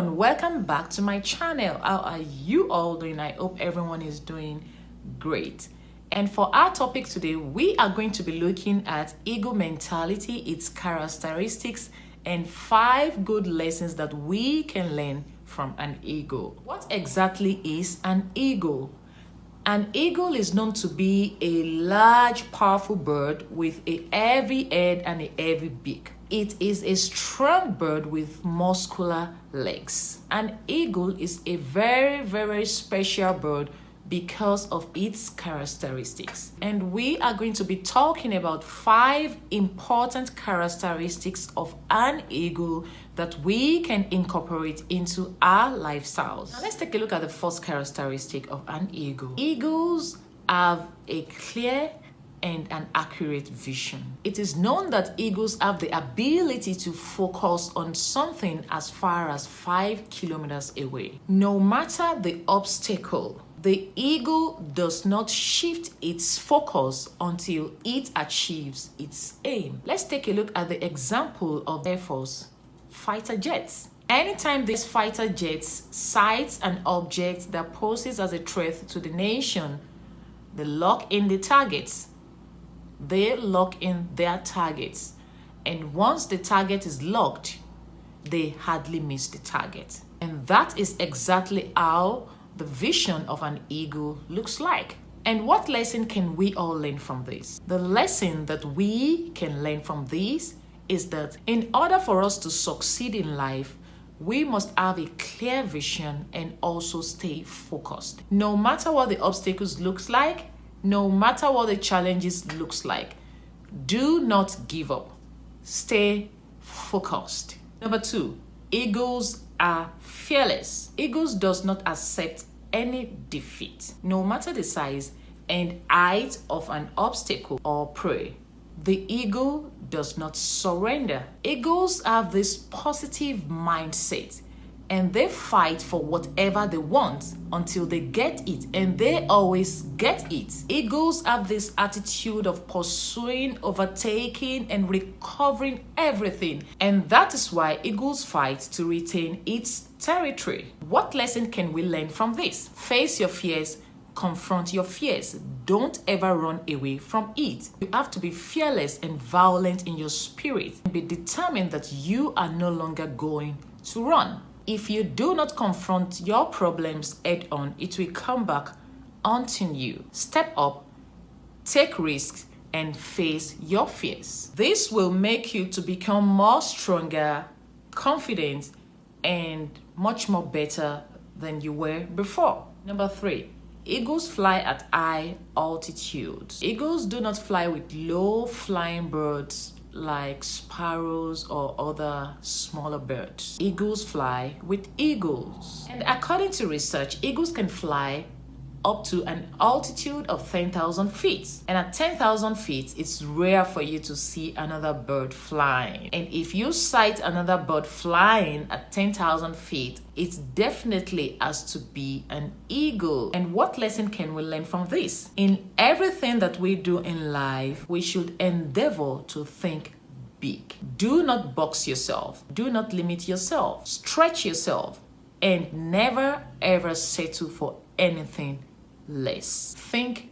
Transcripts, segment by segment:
everyone, welcome back to my channel. How are you all doing? I hope everyone is doing great. And for our topic today, we are going to be looking at ego mentality, its characteristics, and 5 good lessons that we can learn from an ego. What exactly is an ego? An eagle is known to be a large, powerful bird with a heavy head and a heavy beak. It is a strong bird with muscular legs. An eagle is a very, very special bird because of its characteristics. And we are going to be talking about 5 important characteristics of an eagle that we can incorporate into our lifestyles. Now let's take a look at the first characteristic of an eagle. Eagles have a clear and an accurate vision. It is known that eagles have the ability to focus on something as far as 5 kilometers away. No matter the obstacle, the eagle does not shift its focus until it achieves its aim. Let's take a look at the example of Air Force fighter jets. Anytime these fighter jets sight an object that poses as a threat to the nation, they lock in the targets. They lock in their targets. And once the target is locked, they hardly miss the target. And that is exactly how the vision of an eagle looks like. And what lesson can we all learn from this? The lesson that we can learn from this is that in order for us to succeed in life, we must have a clear vision and also stay focused. No matter what the obstacles looks like, no matter what the challenges looks like, do not give up. Stay focused. Number 2, eagles are fearless. Eagles does not accept any defeat, no matter the size and height of an obstacle or prey. The eagle does not surrender. Eagles have this positive mindset and they fight for whatever they want until they get it, and they always get it. Eagles have this attitude of pursuing, overtaking, and recovering everything, and that is why eagles fight to retain its territory. What lesson can we learn from this? Face your fears. Confront your fears. Don't ever run away from it. You have to be fearless and violent in your spirit. Be determined that you are no longer going to run. If you do not confront your problems head on, it will come back haunting you. Step up, take risks, and face your fears. This will make you to become more stronger, confident, and much more better than you were before. Number 3, eagles fly at high altitudes. Eagles do not fly with low flying birds like sparrows or other smaller birds. Eagles fly with eagles. And according to research, eagles can fly up to an altitude of 10,000 feet. And at 10,000 feet, it's rare for you to see another bird flying. And if you sight another bird flying at 10,000 feet, it definitely has to be an eagle. And what lesson can we learn from this? In everything that we do in life, we should endeavor to think big. Do not box yourself. Do not limit yourself. Stretch yourself and never ever settle for anything less. Think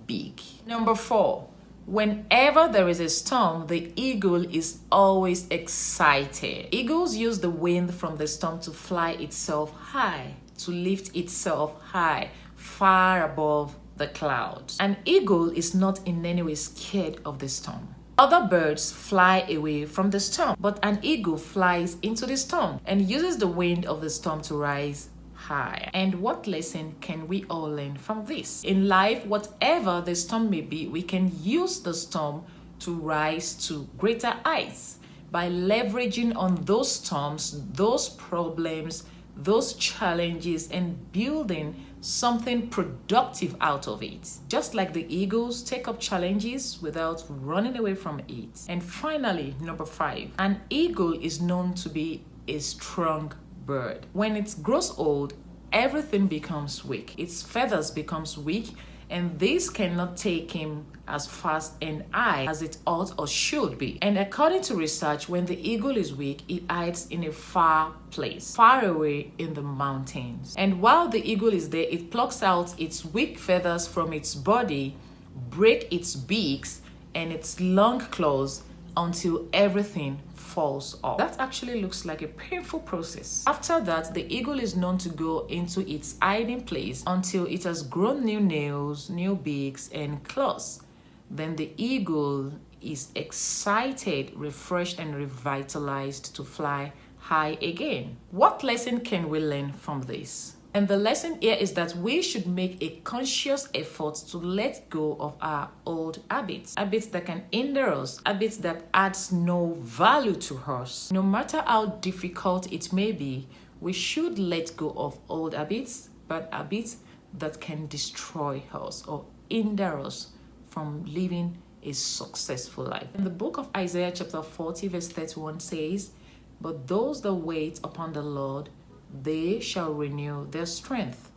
big. Number 4, whenever there is a storm, the eagle is always excited. Eagles use the wind from the storm to fly itself high, to lift itself high, far above the clouds. An eagle is not in any way scared of the storm. Other birds fly away from the storm, but an eagle flies into the storm and uses the wind of the storm to rise high. And what lesson can we all learn from this? In life, whatever the storm may be, we can use the storm to rise to greater heights by leveraging on those storms, those problems, those challenges, and building something productive out of it. Just like the eagles take up challenges without running away from it. And finally, number 5, an eagle is known to be a strong bird. When it grows old, everything becomes weak. Its feathers becomes weak and this cannot take him as fast and high as it ought or should be. And according to research, when the eagle is weak, it hides in a far place, far away in the mountains. And while the eagle is there, it plucks out its weak feathers from its body, break its beaks and its long claws until everything falls off. That actually looks like a painful process. After that, the eagle is known to go into its hiding place until it has grown new nails, new beaks, and claws. Then the eagle is excited, refreshed, and revitalized to fly high again. What lesson can we learn from this? And the lesson here is that we should make a conscious effort to let go of our old habits that can hinder us, habits that adds no value to us. No matter how difficult it may be, we should let go of old habits, bad habits that can destroy us or hinder us from living a successful life. In the book of Isaiah chapter 40 verse 31 says, "But those that wait upon the Lord, they shall renew their strength.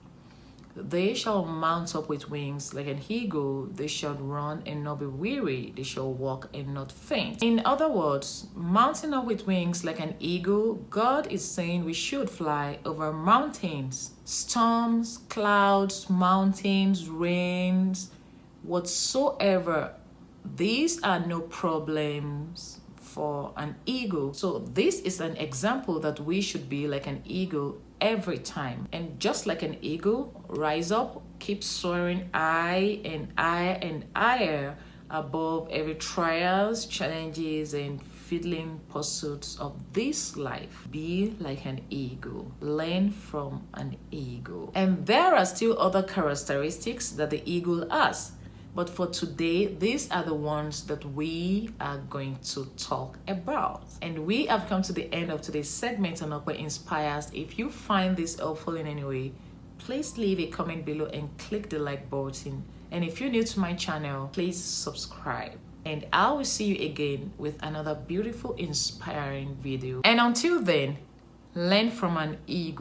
They shall mount up with wings like an eagle. They shall run and not be weary. They shall walk and not faint." In other words, mounting up with wings like an eagle, God is saying we should fly over mountains, storms, clouds, mountains, rains, whatsoever. These are no problems for an eagle. So this is an example that we should be like an eagle every time. And just like an eagle, rise up, keep soaring high and higher and higher above every trials, challenges, and fiddling pursuits of this life. Be like an eagle. Learn from an eagle. And there are still other characteristics that the eagle has. But for today, these are the ones that we are going to talk about. And we have come to the end of today's segment on OPEINSPIRES. If you find this helpful in any way, please leave a comment below and click the like button. And if you're new to my channel, please subscribe. And I will see you again with another beautiful, inspiring video. And until then, learn from an eagle.